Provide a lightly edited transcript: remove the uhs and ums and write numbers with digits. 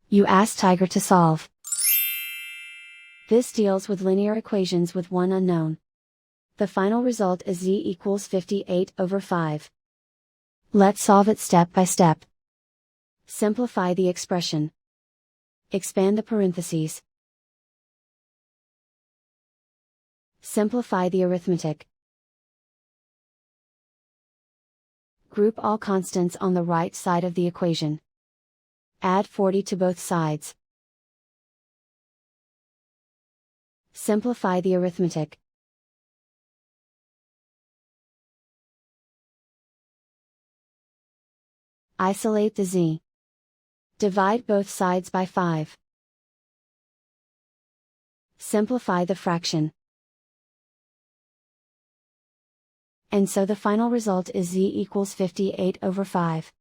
You ask Tiger to solve. This deals with linear equations with one unknown. The final result is z equals 58/5. Let's solve it step by step. Simplify the expression. Expand the parentheses. Simplify the arithmetic. Group all constants on the right side of the equation. Add 40 to both sides. Simplify the arithmetic. Isolate the z. Divide both sides by 5. Simplify the fraction. And so the final result is z equals 58/5.